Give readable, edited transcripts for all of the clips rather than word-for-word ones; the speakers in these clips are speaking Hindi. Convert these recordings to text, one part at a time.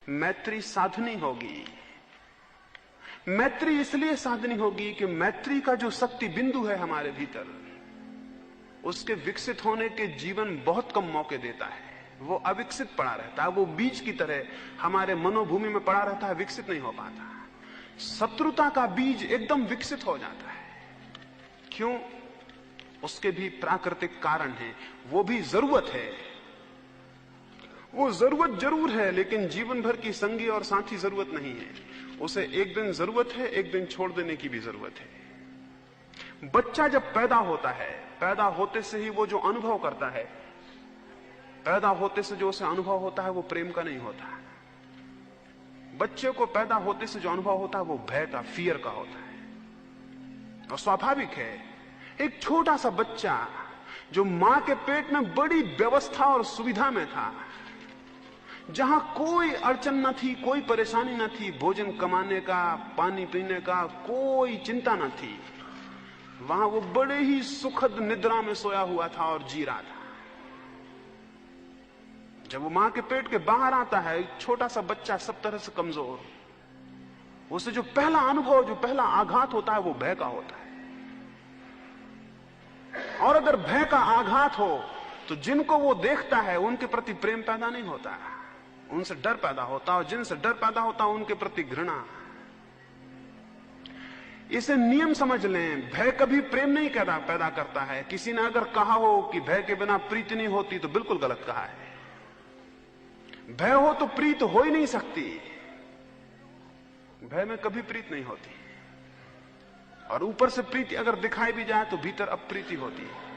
मैत्री साधनी होगी। मैत्री इसलिए साधनी होगी कि मैत्री का जो शक्ति बिंदु है हमारे भीतर, उसके विकसित होने के जीवन बहुत कम मौके देता है। वो अविकसित पड़ा रहता है, वो बीज की तरह हमारे मनोभूमि में पड़ा रहता है, विकसित नहीं हो पाता। शत्रुता का बीज एकदम विकसित हो जाता है। क्यों? उसके भी प्राकृतिक कारण हैं, वो भी जरूरत है। वो जरूरत जरूर है, लेकिन जीवन भर की संगी और साथी जरूरत नहीं है। उसे एक दिन जरूरत है, एक दिन छोड़ देने की भी जरूरत है। बच्चा जब पैदा होता है, पैदा होते से ही वो जो अनुभव करता है, पैदा होते से जो उसे अनुभव होता है वो प्रेम का नहीं होता। बच्चे को पैदा होते से जो अनुभव होता है वो भय का, फियर का होता है। और स्वाभाविक है, एक छोटा सा बच्चा जो मां के पेट में बड़ी व्यवस्था और सुविधा में था, जहां कोई अड़चन न थी, कोई परेशानी न थी, भोजन कमाने का, पानी पीने का कोई चिंता न थी, वहां वो बड़े ही सुखद निद्रा में सोया हुआ था और जी रहा था। जब वो मां के पेट के बाहर आता है, एक छोटा सा बच्चा सब तरह से कमजोर, उसे जो पहला अनुभव, जो पहला आघात होता है वो भय का होता है। और अगर भय का आघात हो तो जिनको वो देखता है उनके प्रति प्रेम पैदा नहीं होता, उनसे डर पैदा होता, और जिनसे डर पैदा होता उनके प्रति घृणा। इसे नियम समझ लें, भय कभी प्रेम नहीं पैदा करता है। किसी ने अगर कहा हो कि भय के बिना प्रीति नहीं होती, तो बिल्कुल गलत कहा है। भय हो तो प्रीत हो ही नहीं सकती। भय में कभी प्रीत नहीं होती, और ऊपर से प्रीति अगर दिखाई भी जाए तो भीतर अप्रीति होती है।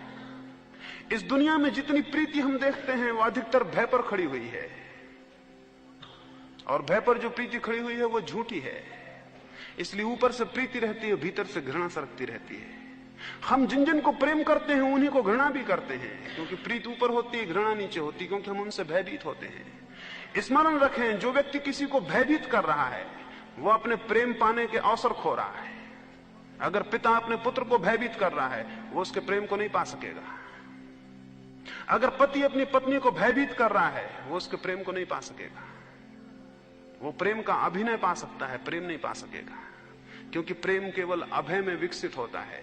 इस दुनिया में जितनी प्रीति हम देखते हैं वो अधिकतर भय पर खड़ी हुई है, और भय पर जो प्रीति खड़ी हुई है वो झूठी है। इसलिए ऊपर से प्रीति रहती है, भीतर से घृणा सरकती रहती है। हम जिन जिन को प्रेम करते हैं उन्हीं को घृणा भी करते हैं, क्योंकि प्रीति ऊपर होती है, घृणा नीचे होती है, क्योंकि हम उनसे भयभीत होते हैं। स्मरण रखें, जो व्यक्ति किसी को भयभीत कर रहा है वो अपने प्रेम पाने के अवसर खो रहा है। अगर पिता अपने पुत्र को भयभीत कर रहा है, वो उसके प्रेम को नहीं पा सकेगा। अगर पति अपनी पत्नी को भयभीत कर रहा है, वो उसके प्रेम को नहीं पा सकेगा। वो प्रेम का अभिनय पा सकता है, प्रेम नहीं पा सकेगा, क्योंकि प्रेम केवल अभय में विकसित होता है,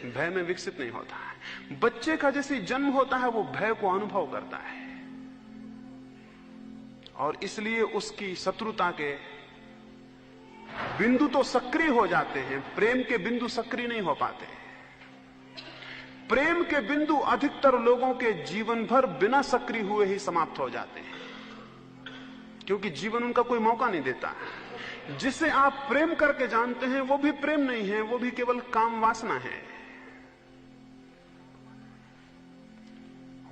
भय में विकसित नहीं होता है। बच्चे का जैसे जन्म होता है वो भय को अनुभव करता है, और इसलिए उसकी शत्रुता के बिंदु तो सक्रिय हो जाते हैं, प्रेम के बिंदु सक्रिय नहीं हो पाते। प्रेम के बिंदु अधिकतर लोगों के जीवन भर बिना सक्रिय हुए ही समाप्त हो जाते हैं, क्योंकि जीवन उनका कोई मौका नहीं देता। जिसे आप प्रेम करके जानते हैं वो भी प्रेम नहीं है, वो भी केवल काम वासना है,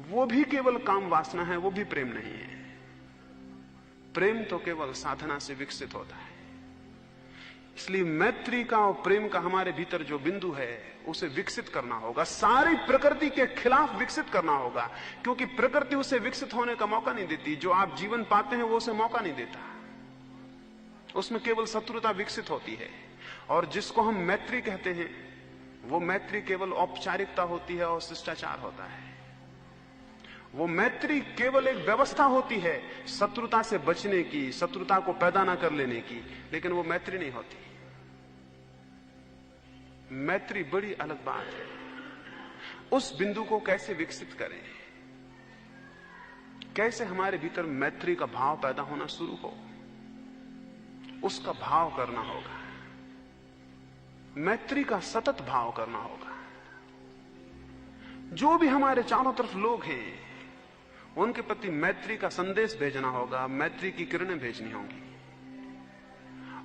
वो भी केवल काम वासना है, वो भी प्रेम नहीं है। प्रेम तो केवल साधना से विकसित होता है। इसलिए मैत्री का और प्रेम का हमारे भीतर जो बिंदु है उसे विकसित करना होगा, सारी प्रकृति के खिलाफ विकसित करना होगा, क्योंकि प्रकृति उसे विकसित होने का मौका नहीं देती। जो आप जीवन पाते हैं वो उसे मौका नहीं देता, उसमें केवल शत्रुता विकसित होती है। और जिसको हम मैत्री कहते हैं वो मैत्री केवल औपचारिकता होती है और शिष्टाचार होता है। वो मैत्री केवल एक व्यवस्था होती है शत्रुता से बचने की, शत्रुता को पैदा ना कर लेने की, लेकिन वो मैत्री नहीं होती। मैत्री बड़ी अलग बात है। उस बिंदु को कैसे विकसित करें, कैसे हमारे भीतर मैत्री का भाव पैदा होना शुरू हो, उसका भाव करना होगा, मैत्री का सतत भाव करना होगा। जो भी हमारे चारों तरफ लोग हैं उनके प्रति मैत्री का संदेश भेजना होगा, मैत्री की किरणें भेजनी होंगी,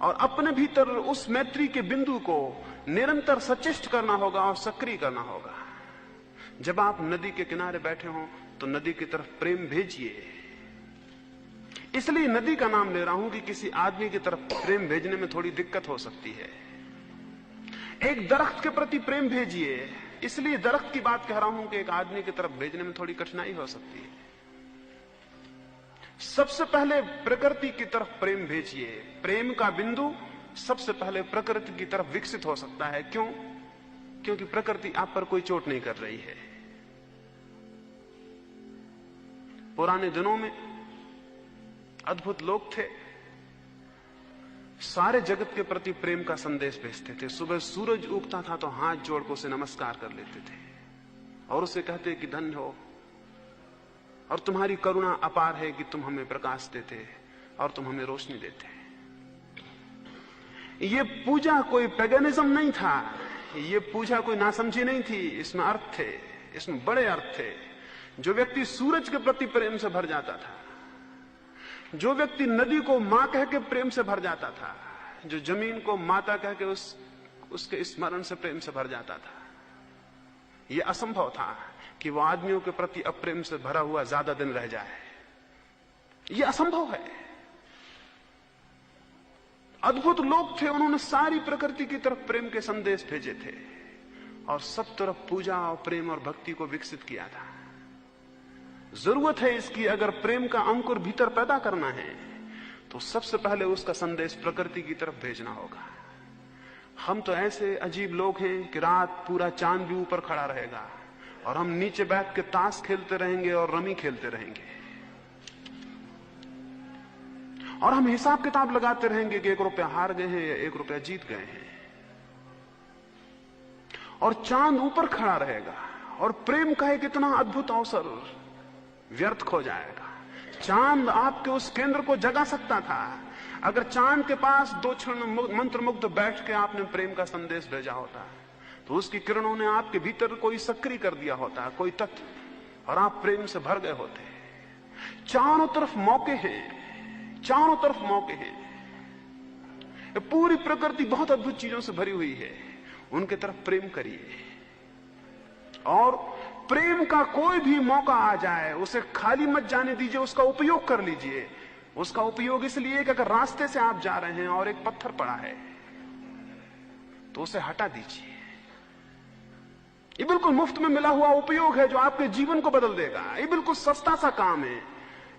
और अपने भीतर उस मैत्री के बिंदु को निरंतर सचेष्ट करना होगा और सक्रिय करना होगा। जब आप नदी के किनारे बैठे हो तो नदी की तरफ प्रेम भेजिए। इसलिए नदी का नाम ले रहा हूं कि किसी आदमी की तरफ प्रेम भेजने में थोड़ी दिक्कत हो सकती है। एक दरख्त के प्रति प्रेम भेजिए, इसलिए दरख्त की बात कह रहा हूं कि एक आदमी की तरफ भेजने में थोड़ी कठिनाई हो सकती है। सबसे पहले प्रकृति की तरफ प्रेम भेजिए। प्रेम का बिंदु सबसे पहले प्रकृति की तरफ विकसित हो सकता है। क्यों? क्योंकि प्रकृति आप पर कोई चोट नहीं कर रही है। पुराने दिनों में अद्भुत लोग थे, सारे जगत के प्रति प्रेम का संदेश भेजते थे। सुबह सूरज उगता था तो हाथ जोड़ को उसे नमस्कार कर लेते थे और उसे कहते कि धन्य हो और तुम्हारी करुणा अपार है कि तुम हमें प्रकाश देते और तुम हमें रोशनी देते। ये पूजा कोई पैगनिज्म नहीं था, ये पूजा कोई नासमझी नहीं थी, इसमें अर्थ थे, इसमें बड़े अर्थ थे। जो व्यक्ति सूरज के प्रति प्रेम से भर जाता था, जो व्यक्ति नदी को मां कह के प्रेम से भर जाता था, जो जमीन को माता कह के उसके स्मरण से प्रेम से भर जाता था, यह असंभव था कि वह आदमियों के प्रति अप्रेम से भरा हुआ ज्यादा दिन रह जाए। यह असंभव है। अद्भुत लोग थे, उन्होंने सारी प्रकृति की तरफ प्रेम के संदेश भेजे थे और सब तरफ पूजा और प्रेम और भक्ति को विकसित किया था। जरूरत है इसकी, अगर प्रेम का अंकुर भीतर पैदा करना है तो सबसे पहले उसका संदेश प्रकृति की तरफ भेजना होगा। हम तो ऐसे अजीब लोग हैं कि रात पूरा चांद भी ऊपर खड़ा रहेगा और हम नीचे बैठ के ताश खेलते रहेंगे और रमी खेलते रहेंगे और हम हिसाब किताब लगाते रहेंगे कि 1 रुपया हार गए हैं या 1 रुपया जीत गए हैं, और चांद ऊपर खड़ा रहेगा और प्रेम का एक इतना अद्भुत अवसर व्यर्थ खो जाएगा। चांद आपके उस केंद्र को जगा सकता था। अगर चांद के पास 2 क्षण मंत्रमुग्ध बैठ के आपने प्रेम का संदेश भेजा होता तो उसकी किरणों ने आपके भीतर कोई सक्रिय कर दिया होता, कोई तत्व, और आप प्रेम से भर गए होते। चारों तरफ मौके हैं, चारों तरफ मौके हैं। पूरी प्रकृति बहुत अद्भुत चीजों से भरी हुई है, उनके तरफ प्रेम करिए और प्रेम का कोई भी मौका आ जाए उसे खाली मत जाने दीजिए, उसका उपयोग कर लीजिए। उसका उपयोग इसलिए कि अगर रास्ते से आप जा रहे हैं और एक पत्थर पड़ा है तो उसे हटा दीजिए। ये बिल्कुल मुफ्त में मिला हुआ उपयोग है जो आपके जीवन को बदल देगा। ये बिल्कुल सस्ता सा काम है।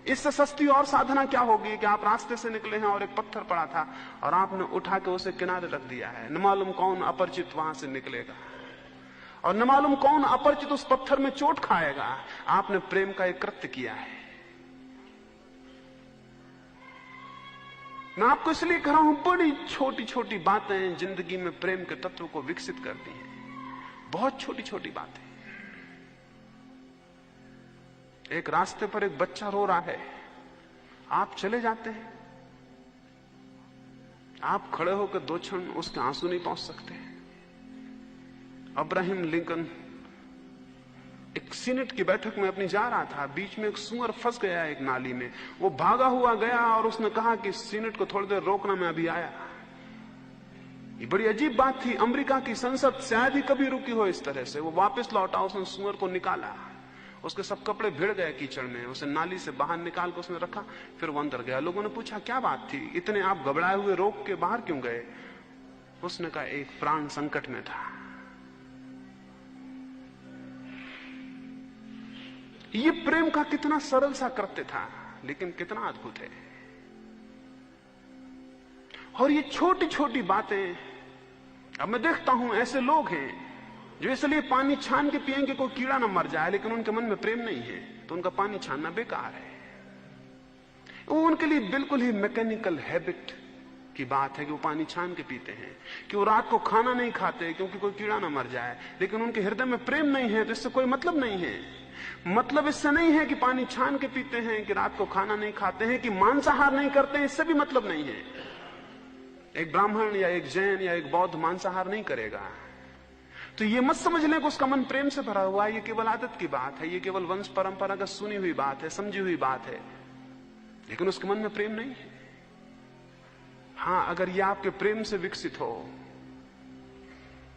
इससे सस्ती और साधना क्या होगी कि आप रास्ते से निकले हैं और एक पत्थर पड़ा था और आपने उठा के उसे किनारे रख दिया है। न मालूम कौन अपरिचित वहां से निकलेगा और न मालूम कौन अपरिचित उस पत्थर में चोट खाएगा। आपने प्रेम का एक कृत्य किया है। मैं आपको इसलिए कह रहा हूं, बड़ी छोटी छोटी बातें जिंदगी में प्रेम के तत्व को विकसित करती हैं। बहुत छोटी छोटी बातें। एक रास्ते पर एक बच्चा रो रहा है, आप चले जाते हैं, आप खड़े होकर 2 क्षण उसके आंसू नहीं पहुंच सकते। अब्राहम लिंकन एक सीनेट की बैठक में अपनी जा रहा था, बीच में एक सूअर फंस गया एक नाली में। वो भागा हुआ गया और उसने कहा कि सीनेट को थोड़ी देर रोकना, मैं अभी आया। ये बड़ी अजीब बात थी। अमेरिका की संसद शायद ही कभी रुकी हो इस तरह से। वो वापस लौटा, उसने सूअर को निकाला, उसके सब कपड़े भिड़ गए कीचड़ में, उसे नाली से बाहर निकाल कर उसने रखा, फिर वो अंदर गया। लोगों ने पूछा क्या बात थी, इतने आप घबराए हुए रोक के बाहर क्यों गए? उसने कहा एक प्राण संकट में था। ये प्रेम का कितना सरल सा कृत्य था, लेकिन कितना अद्भुत है। और ये छोटी छोटी बातें, अब मैं देखता हूं ऐसे लोग हैं जो इसलिए पानी छान के पिएंगे कोई कीड़ा ना मर जाए, लेकिन उनके मन में प्रेम नहीं है तो उनका पानी छानना बेकार है। वो उनके लिए बिल्कुल ही मैकेनिकल हैबिट की बात है कि वो पानी छान के पीते हैं, कि वो रात को खाना नहीं खाते क्योंकि कोई कीड़ा ना मर जाए, लेकिन उनके हृदय में प्रेम नहीं है तो इससे कोई मतलब नहीं है। मतलब इससे नहीं है कि पानी छान के पीते हैं, कि रात को खाना नहीं खाते हैं, कि मांसाहार नहीं करते हैं, इससे भी मतलब नहीं है। एक ब्राह्मण या एक जैन या एक बौद्ध मांसाहार नहीं करेगा तो ये मत समझ लें कि उसका मन प्रेम से भरा हुआ है। ये केवल आदत की बात है, ये केवल वंश परंपरागत सुनी हुई बात है, समझी हुई बात है, लेकिन उसके मन में प्रेम नहीं है। हां, अगर ये आपके प्रेम से विकसित हो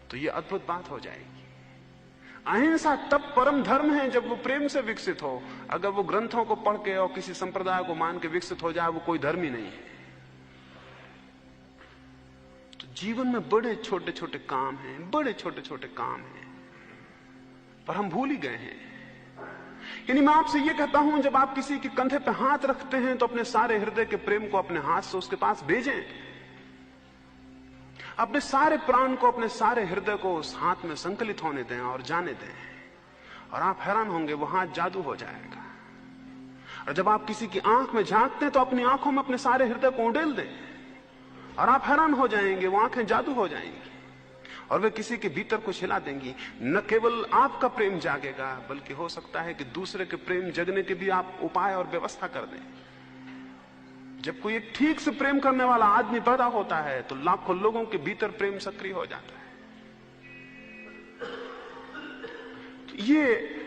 तो ये अद्भुत बात हो जाएगी। अहिंसा तब परम धर्म है जब वो प्रेम से विकसित हो। अगर वो ग्रंथों को पढ़ के और किसी संप्रदाय को मान के विकसित हो जाए, वो कोई धर्म ही नहीं है। तो जीवन में बड़े छोटे छोटे काम हैं, बड़े छोटे छोटे काम हैं, पर हम भूल ही गए हैं। यानी मैं आपसे ये कहता हूं, जब आप किसी के कंधे पे हाथ रखते हैं तो अपने सारे हृदय के प्रेम को अपने हाथ से उसके पास भेजें। अपने सारे प्राण को, अपने सारे हृदय को उस हाथ में संकलित होने दें और जाने दें, और आप हैरान होंगे वो हाथ जादू हो जाएगा। और जब आप किसी की आंख में झांकते हैं तो अपनी आंखों में अपने सारे हृदय को उड़ेल दें और आप हैरान हो जाएंगे, वो आंखें जादू हो जाएंगी और वे किसी के भीतर कुछ हिला देंगी। न केवल आपका प्रेम जागेगा, बल्कि हो सकता है कि दूसरे के प्रेम जगने के भी आप उपाय और व्यवस्था कर दें। जब कोई एक ठीक से प्रेम करने वाला आदमी पैदा होता है तो लाखों लोगों के भीतर प्रेम सक्रिय हो जाता है। तो ये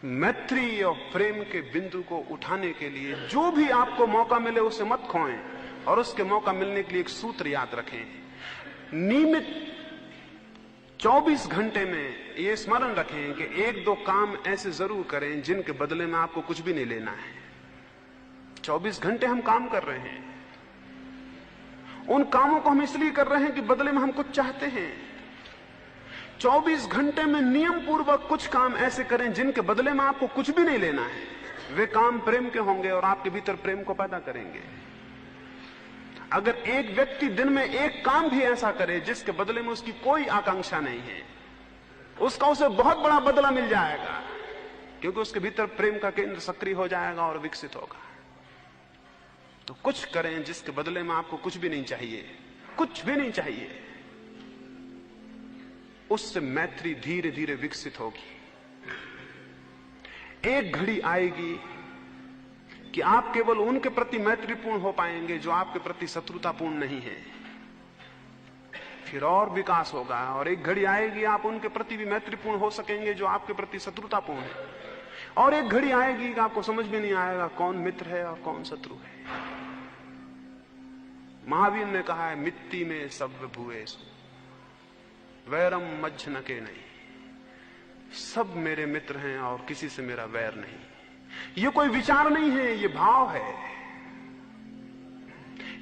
मैत्री और प्रेम के बिंदु को उठाने के लिए जो भी आपको मौका मिले उसे मत खोएं, और उसके मौका मिलने के लिए एक सूत्र याद रखें। नियमित 24 घंटे में ये स्मरण रखें कि 1-2 काम ऐसे जरूर करें जिनके बदले में आपको कुछ भी नहीं लेना है। 24 घंटे हम काम कर रहे हैं, उन कामों को हम इसलिए कर रहे हैं कि बदले में हम कुछ चाहते हैं। 24 घंटे में नियम पूर्वक कुछ काम ऐसे करें जिनके बदले में आपको कुछ भी नहीं लेना है। वे काम प्रेम के होंगे और आपके भीतर प्रेम को पैदा करेंगे। अगर एक व्यक्ति दिन में एक काम भी ऐसा करे जिसके बदले में उसकी कोई आकांक्षा नहीं है, उसका उसे बहुत बड़ा बदला मिल जाएगा, क्योंकि उसके भीतर प्रेम का केंद्र सक्रिय हो जाएगा और विकसित होगा। तो कुछ करें जिसके बदले में आपको कुछ भी नहीं चाहिए, कुछ भी नहीं चाहिए। उससे मैत्री धीरे धीरे विकसित होगी। एक घड़ी आएगी कि आप केवल उनके प्रति मैत्रीपूर्ण हो पाएंगे जो आपके प्रति शत्रुतापूर्ण नहीं है। फिर और विकास होगा, और एक घड़ी आएगी आप उनके प्रति भी मैत्रीपूर्ण हो सकेंगे जो आपके प्रति शत्रुतापूर्ण है। और एक घड़ी आएगी कि आपको समझ में नहीं आएगा कौन मित्र है और कौन शत्रु है। महावीर ने कहा है, मिट्टी में सब भूएसु वैरम मज्झ न के नहीं। सब मेरे मित्र हैं और किसी से मेरा वैर नहीं। ये कोई विचार नहीं है, ये भाव है।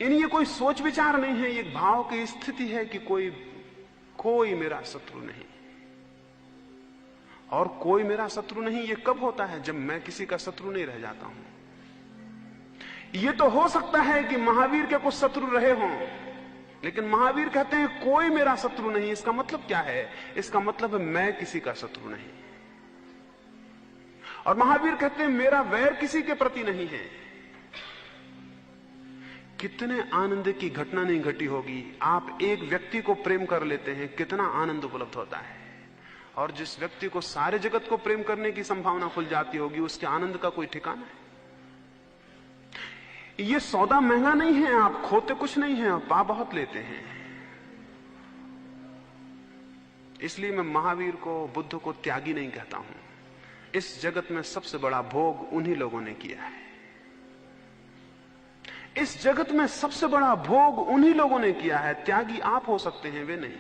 ये कोई सोच विचार नहीं है, ये भाव की स्थिति है कि कोई मेरा शत्रु नहीं। और कोई मेरा शत्रु नहीं ये कब होता है? जब मैं किसी का शत्रु नहीं रह जाता हूं। ये तो हो सकता है कि महावीर के कुछ शत्रु रहे हों, लेकिन महावीर कहते हैं कोई मेरा शत्रु नहीं। इसका मतलब क्या है? इसका मतलब है मैं किसी का शत्रु नहीं। और महावीर कहते हैं मेरा वैर किसी के प्रति नहीं है। कितने आनंद की घटना नहीं घटी होगी, आप एक व्यक्ति को प्रेम कर लेते हैं, कितना आनंद उपलब्ध होता है। और जिस व्यक्ति को सारे जगत को प्रेम करने की संभावना खुल जाती होगी, उसके आनंद का कोई ठिकाना है। ये सौदा महंगा नहीं है, आप खोते कुछ नहीं है और पा बहुत लेते हैं। इसलिए मैं महावीर को, बुद्ध को त्यागी नहीं कहता हूं। इस जगत में सबसे बड़ा भोग उन्हीं लोगों ने किया है। इस जगत में सबसे बड़ा भोग उन्हीं लोगों ने किया है। त्यागी आप हो सकते हैं, वे नहीं।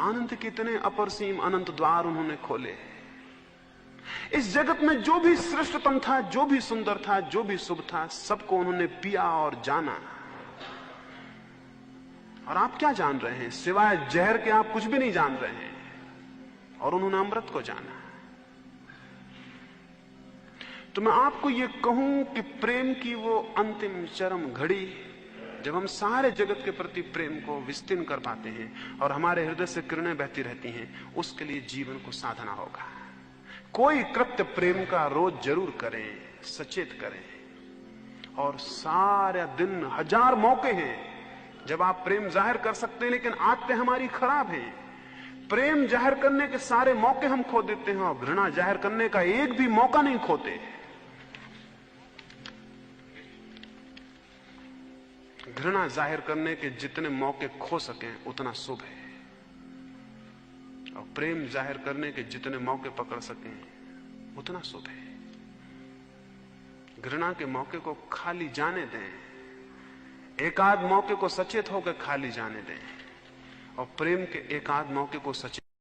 आनंद कितने अपरसीम अनंत द्वार उन्होंने खोले। इस जगत में जो भी श्रेष्ठतम था, जो भी सुंदर था, जो भी शुभ था, सबको उन्होंने पिया और जाना। और आप क्या जान रहे हैं? सिवाय जहर के आप कुछ भी नहीं जान रहे हैं। और उन्होंने अमृत को जाना। तो मैं आपको यह कहूं कि प्रेम की वो अंतिम चरम घड़ी, जब हम सारे जगत के प्रति प्रेम को विस्तीर्ण कर पाते हैं और हमारे हृदय से किरणें बहती रहती हैं, उसके लिए जीवन को साधना होगा। कोई कृत्य प्रेम का रोज जरूर करें, सचेत करें। और सारा दिन, 1000 मौके हैं जब आप प्रेम जाहिर कर सकते हैं, लेकिन आदतें हमारी खराब हैं। प्रेम जाहिर करने के सारे मौके हम खो देते हैं और घृणा जाहिर करने का एक भी मौका नहीं खोते। घृणा जाहिर करने के जितने मौके खो सकें उतना शुभ है, और प्रेम जाहिर करने के जितने मौके पकड़ सकें उतना शुभ है। घृणा के मौके को खाली जाने दें, एकाध मौके को सचेत होकर खाली जाने दें, और प्रेम के एकाध मौके को सचेत